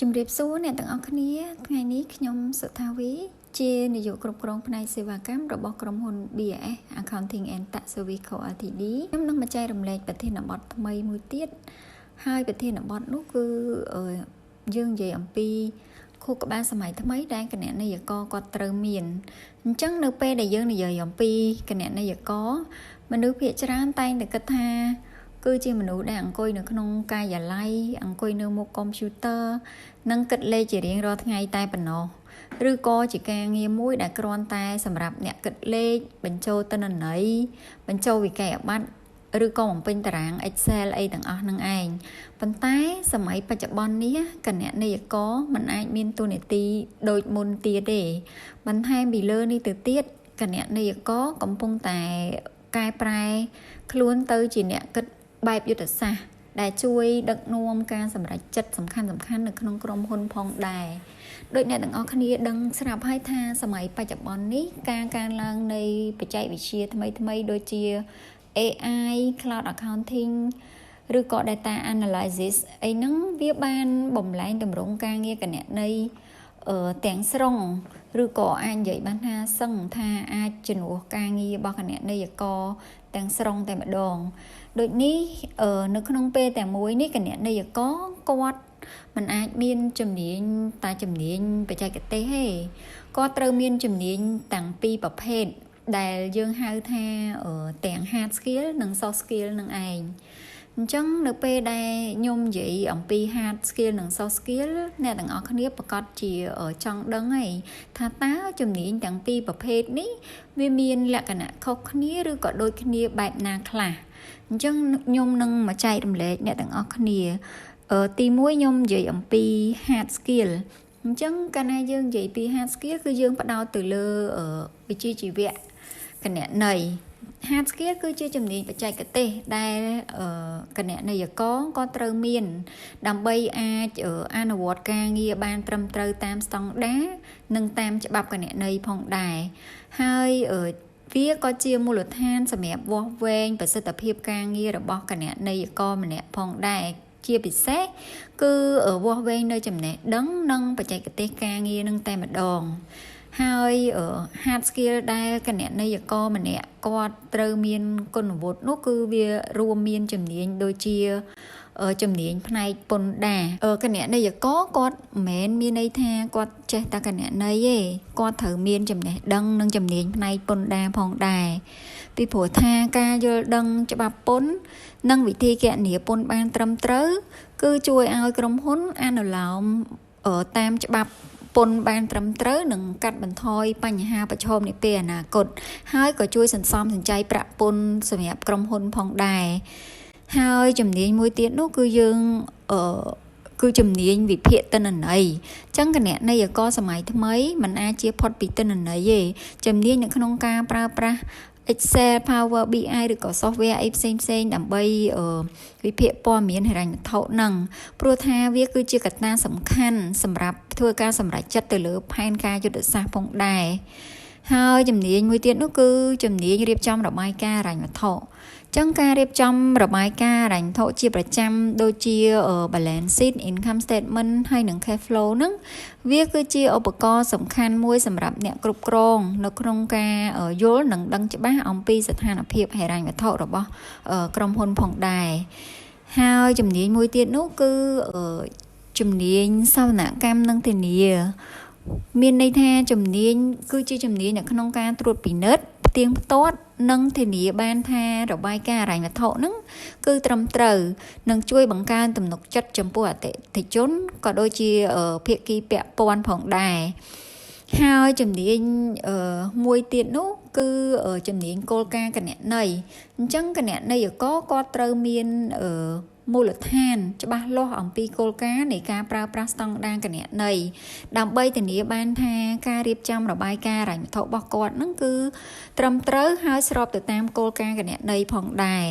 ជំរាបសួរអ្នកទាំងអស់គ្នាថ្ងៃនេះខ្ញុំសុថាវីជានាយកគ្រប់គ្រងផ្នែកសេវាកម្មរបស់ក្រុមហ៊ុន BAS Accounting and Tax Service Co Ltd ខ្ញុំនឹងមកចែករំលែកប្រធានបទថ្មីមួយទៀតហើយប្រធានបទនោះគឺយើងនិយាយអំពីខួបក្បាលសម័យថ្មីដែលគណនេយ្យករគាត់ត្រូវមានអញ្ចឹងនៅពេលដែលយើងនិយាយអំពីគណនេយ្យករមនុស្សភាគច្រើនតែងតែគិតថាគឺជាមនុស្សដែលអង្គុយនៅក្នុងការិយាល័យអង្គុយនៅមុខកុំព្យូទ័រនិងគិតលេខជារៀងរាល់ថ្ងៃតែប៉ុណ្ណោះឬក៏ជាការងារមួយដែលគ្រាន់តែសម្រាប់អ្នកគិតលេខបញ្ចូលទិន្នន័យបញ្ចូលវិក័យប័ត្រឬក៏បំពេញតារាង Excel អីទាំងអស់នឹងឯងប៉ុន្តែសម័យបច្ចុប្បន្ននេះគណនេយ្យករមិនអាចមានតួនាទីដូចមុនទៀតទេបន្ថែមពីលើនេះទៅទៀតគណនេយ្យករកំពុងតែកែប្រែខ្លួនទៅជាអ្នកគិតបែបយុទ្ធសាស្ត្រដែលជួយដឹកនាំការសម្រេចចិត្តសំខាន់ៗនៅក្នុងក្រុមហ៊ុនផងដែរដូចអ្នកទាំងអស់គ្នាដឹងស្រាប់ហើយថាសម័យបច្ចុប្បន្ននេះការកើនឡើងនៃបច្ចេកវិទ្យាថ្មីៗដូចជា AI Cloud Accounting ឬក៏ Data Analysis អីហ្នឹងវាបានបំលែងទម្រង់ការងារគណនេយ្យទាំងស្រុងឬក៏អាចនិយាយបានថាសឹងថាអាចជំនួសការងាររបស់គណនេយ្យករទាំងស្រុងតែម្ដងដូចនេះនៅក្នុងពេលតែមួយនេះគណនេយ្យករគាត់មិនអាចមានជំនាញតែជំនាញបច្ចេកទេសទេគាត់ត្រូវមានជំនាញទាំងពីរប្រភេទដែលយើងហៅថាទាំង hard skill និង soft skill នឹងឯងអញ្ចឹងនៅពេលដែលខ្ញុំនិយាយអំពី hard skill និង soft skill អ្នកទាំងអស់គ្នាប្រកាសជាចង់ដឹងហើយថាតើជំនាញទាំងពីរប្រភេទនេះវាមានលក្ខណៈខុសគ្នាឬក៏ដូចគ្នាបែបណាខ្លះអញ្ចឹងខ្ញុំនឹងមកចែករំលែកអ្នកទាំងអស់គ្នាទី1ខ្ញុំនិយាយអំពី hard skill អញ្ចឹងកាលណាយើងនិយាយពី hard skill គឺយើងផ្ដោតទៅលើវិជ្ជាជីវៈគណនេយ្យhard skill គឺជាជំនាញបច្ចេកទេសដែលគណនេយ្យករក៏ត្រូវមានដើម្បីអាចអនុវត្តការងារបានត្រឹមត្រូវតាមស្តង់ដារនិងតាមច្បាប់គណនេយ្យផងដែរហើយវាក៏ជាមូលដ្ឋានសម្រាប់វាស់វែងប្រសិទ្ធភាពការងាររបស់គណនេយ្យករម្នាក់ផងដែរជាពិសេសគឺវាស់វែងនៅចំណេះដឹងនិងបច្ចេកទេសការងារនឹងតែម្ដងហើយ hard skill ដែលគណនេយ្យករម្នាក់គាត់ត្រូវមានគុណវុឌ្ឍិនោះគឺវារួមមានជំនាញដូចជាជំនាញផ្នែកពន្ធដារគណនេយ្យករគាត់មិនមែនមានន័យថាគាត់ចេះតែគណនេយ្យទេគាត់ត្រូវមានចំណេះដឹងនិងជំនាញផ្នែកពន្ធដារផងដែរពីព្រោះថាការយល់ដឹងច្បាប់ពន្ធនិងវិធីគណនាពន្ធបានត្រឹមត្រូវគឺជួយឲ្យក្រុមហ៊ុនអនុលោមតាមច្បាប់ពន្ធបានត្រឹមត្រូវនិងកាត់បន្ថយបញ្ហាប្រឈមនាពេលអនាគតហើយក៏ជួយសន្សំសំចៃប្រាក់ពន្ធសម្រាប់ក្រុមហ៊ុនផងដែរហើយជំនាញមួយទៀតនោះគឺយើងគឺជំនាញវិភាគទិន្នន័យអញ្ចឹងគណនេយ្យករសម័យថ្មីមិនអាចជៀសផុតពីទិន្នន័យទេជំនាញនៅក្នុងការប្រើប្រាស់ Excel Power BI ឬក៏ software អីផ្សេងដើម្បីវិភាគព័ត៌មានហិរញ្ញវត្ថុហ្នឹងព្រោះថាវាគឺជាកត្តាសំខាន់សម្រាប់ធ្វើការសម្រេចចិត្តទៅលើផែនការយុទ្ធសាស្ត្រផងដែរហើយជំនាញមួយទៀតនោះគឺជំនាញរៀបចំរបាយការណ៍ហិរញ្ញវត្ថុចឹងការរៀបចំរបាយការណ៍ហិរញ្ញវត្ថុជាប្រចាំដូចជា balance sheet income statement ហើយនិង cash flow ហ្នឹងវាគឺជាឧបករណ៍សំខាន់មួយសម្រាប់អ្នកគ្រប់គ្រងនៅក្នុងការយល់និងដឹងច្បាស់អំពីស្ថានភាពហិរញ្ញវត្ថុរបស់ក្រុមហ៊ុនផងដែរហើយជំនាញមួយទៀតនោះគឺជំនាញសវនកម្មនិងធានាមានន័យថាជំនាញគឺជាជំនាញនៅក្នុងការត្រួតពិនិត្យផ្ទៀងផ្ទាត់និងធានាបានថារបាយការណ៍ហិរញ្ញវត្ថុហ្នឹងគឺត្រឹមត្រូវនិងជួយបង្កើនទំនុកចិត្តចំពោះអតិថិជនក៏ដូចជាភាគីពាក់ព័ន្ធផងដែរហើយជំនាញមួយទៀតនោះគឺជំនាញគោលការណ៍គណនេយ្យអញ្ចឹងគណនេយ្យករគាត់ត្រូវមានមូលដ្ឋានច្បាស់លាស់អំពីគោលការណ៍នៃការប្រើប្រាស់ស្តង់ដារគណនេយ្យដើម្បីធានាបានថាការរៀបចំរបាយការណ៍ហិរញ្ញវត្ថុរបស់គាត់ហ្នឹងគឺត្រឹមត្រូវហើយស្របទៅតាមគោលការណ៍គណនេយ្យផងដែរ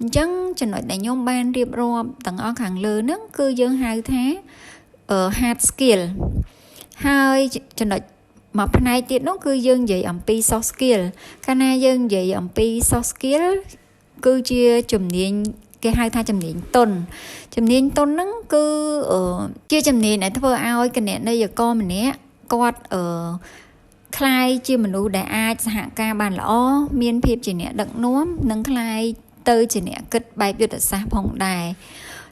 អញ្ចឹងចំណុចដែលខ្ញុំបានរៀបរាប់ទាំងអស់ខាងលើហ្នឹងគឺយើងហៅថា hard skill ហើយចំណុចមួយផ្នែកទៀតនោះគឺយើងនិយាយអំពី soft skill កាលណាយើងនិយាយអំពី soft skill គឺជាជំនាញ គេហៅថាជំនាញទុនហ្នឹងគឺជាជំនាញដែលធ្វើឲ្យគណនេយ្យករម្នាក់គាត់ខ្លាយជាមនុស្សដែលអាចសហការបានល្អមានភាពជាអ្នកដឹកនាំនិងខ្លាយទៅជាអ្នកគិតបែបយុទ្ធសាស្ត្រផងដែរ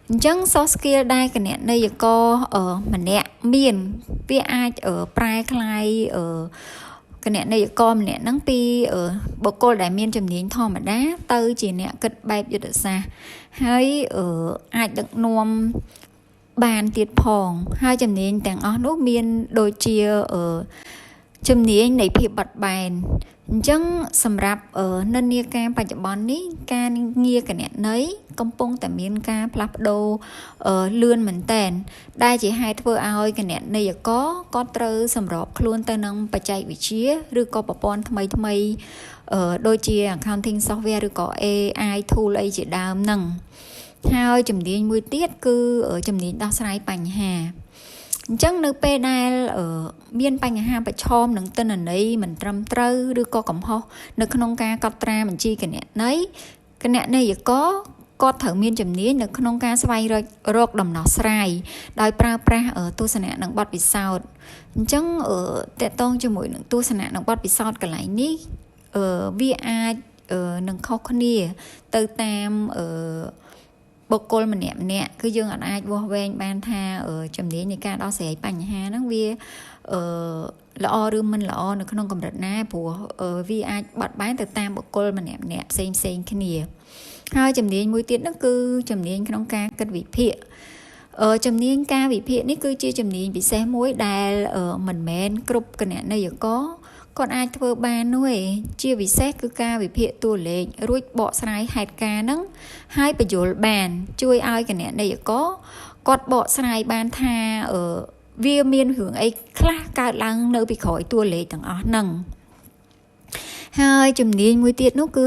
អញ្ចឹង soft skill ដែលគណនេយ្យករម្នាក់មានវាអាចប្រែក្លាយគណនេយ្យករម្នាក់ហ្នឹងពីបុគ្គលដែលមានជំនាញធម្មតាទៅជាអ្នកគិតបែបយុទ្ធសាស្ត្រហើយអាចដឹកនាំបានទៀតផងហើយជំនាញទាំងអស់នោះមានដូចជាជំនាញនៃភាពបត់បែនអញ្ចឹងសម្រាប់និន្នាការបច្ចុប្បន្ននេះការងារគណនេយ្យកំពុងតែមានការផ្លាស់ប្ដូរលឿនមែនទែនដែលជាហេតុធ្វើឲ្យគណនេយ្យករគាត់ត្រូវសម្របខ្លួនទៅនឹងបច្ចេកវិទ្យាឬក៏ប្រព័ន្ធថ្មីដូចជា accounting software ឬក៏ AI tool អីជាដើមហ្នឹងហើយជំនាញមួយទៀតគឺជំនាញដោះស្រាយបញ្ហាអញ្ចឹងនៅពេលដែលមានបញ្ហាប្រឈមនឹងទិន្នន័យមិនត្រឹមត្រូវឬក៏កំហុសនៅក្នុងការកត់ត្រាបញ្ជីគណនេយ្យករគាត់ត្រូវមានជំនាញនៅក្នុងការស្វែងរកដំណោះស្រាយដោយប្រើប្រាស់ទស្សនៈនិងបទពិសោធន៍អញ្ចឹងតកតងជាមួយនឹងទស្សនៈនិងបទពិសោធន៍កន្លែងនេះវាអាចនឹងខុសគ្នាទៅតាមបុគ្គលម្នាក់គឺយើងអាចវាស់វែងបានថាជំនាញនៃការដោះស្រាយបញ្ហាហ្នឹងវាល្អឬមិនល្អនៅក្នុងកម្រិតណាព្រោះវាអាចបត់បែនទៅតាមបុគ្គលម្នាក់ផ្សេងគ្នាហើយជំនាញមួយទៀតហ្នឹងគឺជំនាញក្នុងការគិតវិភាគជំនាញការវិភាគនេះគឺជាជំនាញពិសេសមួយដែលមិនមែនគ្រប់គណនេយ្យករគាត់អាចធ្វើបាននោះឯងជាពិសេសគឺការវិភាគតួលេខរួចបកស្រាយហេតុការណ៍ហ្នឹងហើយបញ្យល់បានជួយឲ្យគណនេយ្យករគាត់បកស្រាយបានថាវាមានរឿងអីខ្លះកើតឡើងនៅពីក្រោយតួលេខទាំងអស់ហ្នឹងហើយជំនាញមួយទៀតនោះគឺ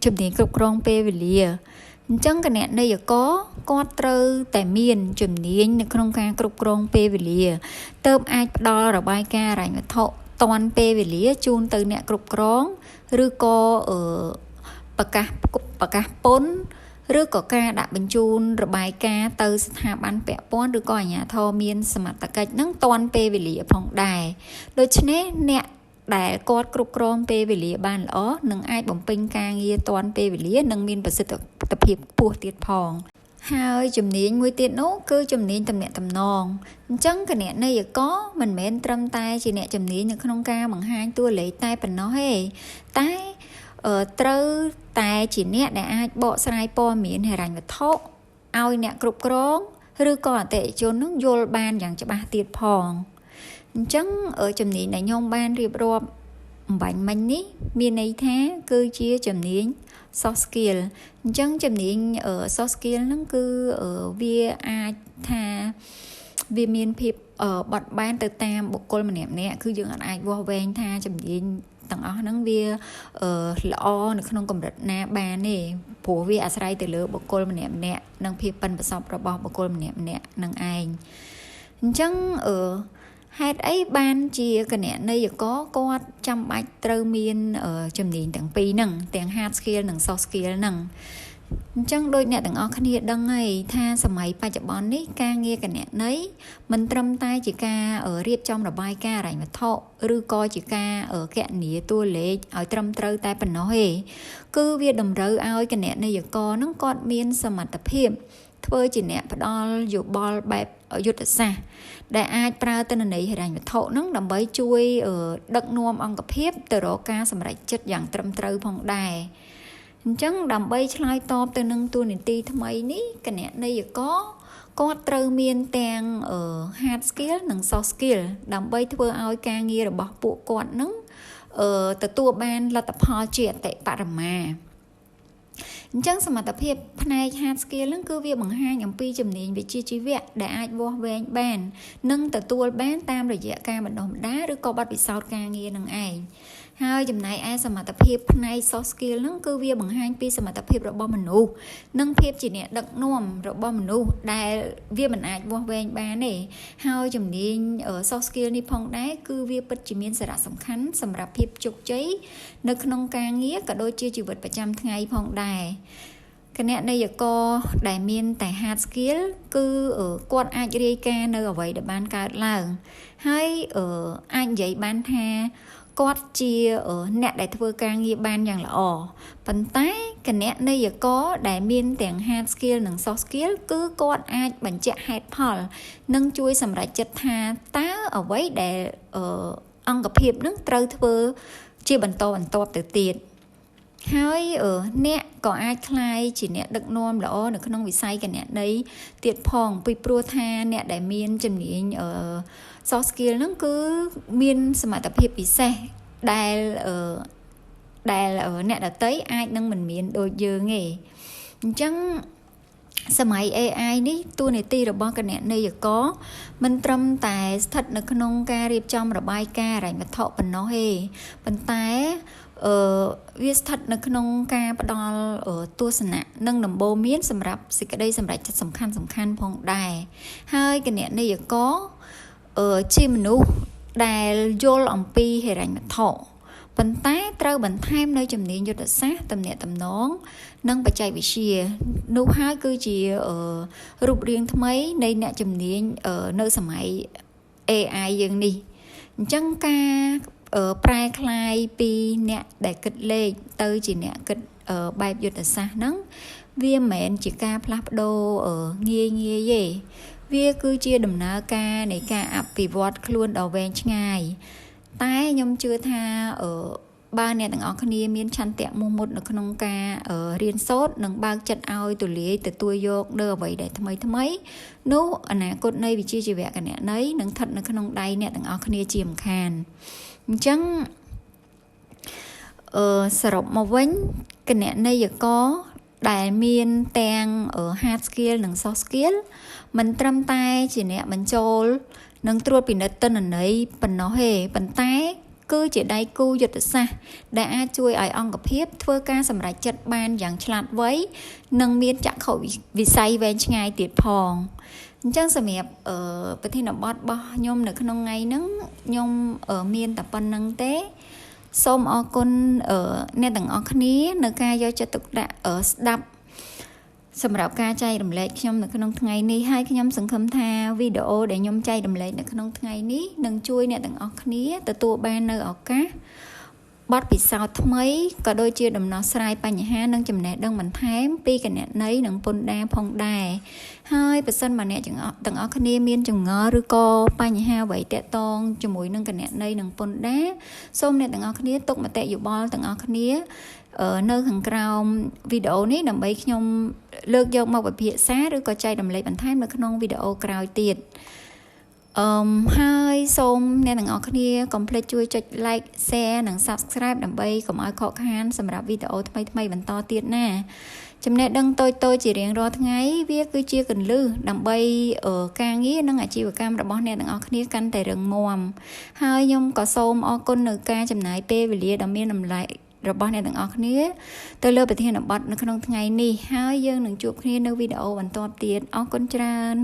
ជំនាញគ្រប់គ្រងពេលវេលាអញ្ចឹងគណនេយ្យករគាត់ត្រូវតែមានជំនាញនៅក្នុងការគ្រប់គ្រងពេលវេលាទើបអាចផ្ដល់របាយការណ៍ហិរញ្ញវត្ថុតាន់ពេលវេលាជូនទៅអ្នកគ្រប់គ្រងឬក៏ប្រកាសពន្ធឬក៏ការដាក់បញ្ជូនរបាយការណ៍ទៅស្ថាប័នពាក់ព័ន្ធឬក៏អាជ្ញាធរមានសមត្ថកិច្ចនឹងតាន់ពេលវេលាផងដែរដូច្នេះអ្នកដែលគាត់គ្រប់គ្រងពេលវេលាបានល្អនឹងអាចបំពេញការងារតាន់ពេលវេលានិងមានប្រសិទ្ធភាពខ្ពស់ទៀតផងហើយជំនាញមួយទៀតនោះគឺជំនាញទំនាក់ទំនងអញ្ចឹងគណនេយ្យករមិនមែនត្រឹមតែជាអ្នកជំនាញនៅក្នុងការបង្ហាញតួលេខតែប៉ុណ្ណោះទេតែត្រូវតែជាអ្នកដែលអាចបកស្រាយព័ត៌មានហិរញ្ញវត្ថុឲ្យអ្នកគ្រប់គ្រងឬក៏អតិថិជននឹងយល់បានយ៉ាងច្បាស់ទៀតផងអញ្ចឹងជំនាញដែលខ្ញុំបានរៀបរាប់អំបញ្ញមិញនេះមានន័យថាគឺជាជំនាញ soft skill អញ្ចឹងជំនាញ soft skill ហ្នឹងគឺវាអាចថាវាមានភាពបត់បែនទៅតាមបុគ្គលម្នាក់គឺយើងអាចវាស់វែងថាជំនាញទាំងអស់ហ្នឹងវាល្អនៅក្នុងកម្រិតណាបានទេព្រោះវាអាស្រ័យទៅលើបុគ្គលម្នាក់និងភាពប៉ិនប្រសប់របស់បុគ្គលម្នាក់នឹងឯងអញ្ចឹងហេតុអីបានជាគណនេយ្យករគាត់ចាំបាច់ត្រូវមានជំនាញទាំងពីរហ្នឹងទាំង hard skill និង soft skill ហ្នឹងអញ្ចឹងដូចអ្នកទាំងអស់គ្នាដឹងហើយថាសម័យបច្ចុប្បន្ននេះការងារគណនេយ្យមិនត្រឹមតែជាការរៀបចំរបាយការណ៍ហិរញ្ញវត្ថុឬក៏ជាការគណនាតួលេខឲ្យត្រឹមត្រូវតែប៉ុណ្ណោះទេគឺវាតម្រូវឲ្យគណនេយ្យករហ្នឹងគាត់មានសមត្ថភាពធ្វើជាអ្នកផ្ដល់យោបល់បែបយុទ្ធសាស្ត្រដែលអាចប្រើទិន្នន័យហិរញ្ញវត្ថុហ្នឹងដើម្បីជួយដឹកនាំអង្គភាពទៅរកការសម្រេចចិត្តយ៉ាងត្រឹមត្រូវផងដែរអញ្ចឹងដើម្បីឆ្លើយតបទៅនឹងតួនាទីថ្មីនេះគណនេយ្យករគាត់ត្រូវមានទាំង hard skill និង soft skill ដើម្បីធ្វើឲ្យការងាររបស់ពួកគាត់ហ្នឹងទទួលបានលទ្ធផលជាអតិបរមាអញ្ចឹងសមត្ថភាពផ្នែក hard skill ហ្នឹងគឺវាបង្ហាញអំពីជំនាញវិជ្ជាជីវៈដែលអាចវាស់វែងបាននិងទទួលបានតាមរយៈការបណ្ដុះបណ្ដាលឬក៏បទពិសោធន៍ការងារនឹងឯងហើយចំណែកឯសមត្ថភាពផ្នែក soft skill ហ្នឹងគឺវាបង្ហាញពីសមត្ថភាពរបស់មនុស្សនិងភាពជាអ្នកដឹកនាំរបស់មនុស្សដែលវាមិនអាចវាស់វែងបានទេហើយជំនាញ soft skill នេះផងដែរគឺវាពិតជាមានសារៈសំខាន់សម្រាប់ភាពជោគជ័យនៅក្នុងការងារក៏ដូចជាជីវិតប្រចាំថ្ងៃផងដែរ គណៈនៃកដែលមានតែ hard skill គឺគាត់អាចរាយការណ៍នៅអ្វីដែលបានកើតឡើងហើយអាចនិយាយបានថាគាត់ជាអ្នកដែលធ្វើការងារបានយ៉ាងល្អប៉ុន្តែគណៈនៃកដែលមានទាំង hard skill និង soft skill គឺគាត់អាចបញ្ជាក់ហេតុផលនិងជួយសម្រេចចិត្តថាតើអ្វីដែលអង្គភាពនឹងត្រូវធ្វើជាបន្តបន្ទាប់ទៅទៀតហើយអ្នកក៏អាចក្លាយជាអ្នកដឹកនាំល្អនៅក្នុងវិស័យគណនេយ្យទៀតផងពីព្រោះថាអ្នកដែលមានជំនាញsoft skill ហ្នឹងគឺមានសមត្ថភាពពិសេសដែលអ្នកដទៃអាចនឹងមិនមានដូចយើងទេអញ្ចឹងសម័យ AI នេះតួនាទីរបស់គណនេយ្យករមិនត្រឹមតែស្ថិតនៅក្នុងការរៀបចំរបាយការណ៍ហិរញ្ញវត្ថុប៉ុណ្ណោះទេប៉ុន្តែវាស្ថិតនៅក្នុងការផ្ដល់ទស្សនៈនិងដំបូន្មានសម្រាប់សេចក្តីសម្រេចចិត្តសំខាន់ផងដែរហើយគណនេយ្យករជាមនុស្សដែលយល់អំពីហិរញ្ញវត្ថុប៉ុន្តែត្រូវបន្ថែមនៅជំនាញយុទ្ធសាស្ត្រទំនាក់ទំនងនិងបច្ចេកវិទ្យានោះហើយគឺជារូបរាងថ្មីនៃអ្នកជំនាញនៅសម័យ AI យើងនេះអញ្ចឹងការប្រែក្លាយពីអ្នកដែលគិតលេខទៅជាអ្នកគិតបែបយុទ្ធសាស្ត្រហ្នឹងវាមិនមែនជាការផ្លាស់ប្ដូរងាយទេវាគឺជាដំណើរការនៃការអភិវឌ្ឍខ្លួនដ៏វែងឆ្ងាយតែខ្ញុំជឿថាបើអ្នកទាំងអស់គ្នាមានឆន្ទៈមោះមុតនៅក្នុងការរៀនសូត្រនិងបើកចិត្តឲ្យទូលាយទទួលយកនៅអ្វីដែលថ្មីនោះអនាគតនៃវិជ្ជាជីវៈគណនេយ្យនឹងស្ថិតនៅក្នុងដៃអ្នកទាំងអស់គ្នាជាមិនខានអញ្ចឹងសរុបមកវិញគណនេយ្យករដែលមានទាំង hard skill និង soft skill មិនត្រឹមតែជាអ្នកបញ្ចូលនិងត្រួតពិនិត្យទិន្នន័យប៉ុណ្ណោះទេប៉ុន្តែគឺជាដៃគូយុទ្ធសាស្ត្រដែលអាចជួយឲ្យអង្គភាពធ្វើការសម្រេចចិត្តបានយ៉ាងឆ្លាតវៃនិងមានចក្ខុវិស័យវែងឆ្ងាយទៀតផងអញ្ចឹងសម្រាប់ប្រធានបទរបស់ខ្ញុំនៅក្នុងថ្ងៃហ្នឹងខ្ញុំមានតែប៉ុណ្្នឹងទេសូមអរគុណអ្នកទាំងអស់គ្នានៅការយកចិត្តទុកដាក់ស្ដាប់សម្រាប់ការចែករំលែកខ្ញុំនៅក្នុងថ្ងៃនេះហើយខ្ញុំសង្ឃឹមថាវីដេអូដែលខ្ញុំចែករំលែកនៅក្នុងថ្ងៃនេះនឹងជួយអ្នកទាំងអស់គ្នាទទួលបាននៅឱកាសបទពិសោធន៍ថ្មីក៏ដូចជាដំណោះស្រាយបញ្ហានិងចំណេះដឹងបន្ថែមពីគណនេយ្យនិងពន្ធដារផងដែរហើយបើសិនមកអ្នកទាំងអស់គ្នាមានចម្ងល់ឬក៏បញ្ហាអ្វីទាក់ទងជាមួយនឹងគណនេយ្យនិងពន្ធដារសូមអ្នកទាំងអស់គ្នាទុកមតិយោបល់ទាំងអស់គ្នានៅខាងក្រោមវីដេអូនេះដើម្បីខ្ញុំលើកយកមកពិភាក្សាឬក៏ចែករំលែកបន្ថែមនៅក្នុងវីដេអូក្រោយទៀតហើយសូមអ្នកទាំងអស់គ្នាកុំភ្លេចជួយចុច like share និង subscribe ដើម្បីកុំឲ្យខកខានសម្រាប់វីដេអូថ្មីៗបន្តទៀតណាចំណេះដឹងតូចៗជារៀងរាល់ថ្ងៃវាគឺជាគន្លឹះដើម្បីការងារនិងអាជីវកម្មរបស់អ្នកទាំងអស់គ្នាកាន់តែរឹងមាំហើយខ្ញុំក៏សូមអរគុណនៅការចំណាយពេលវេលាដ៏មានតម្លៃរបស់អ្នកទាំងអស់គ្នាទៅលើប្រធានបទនៅក្នុងថ្ងៃនេះហើយយើងនឹងជួបគ្នានៅវីដេអូបន្តទៀតអរគុណច្រើន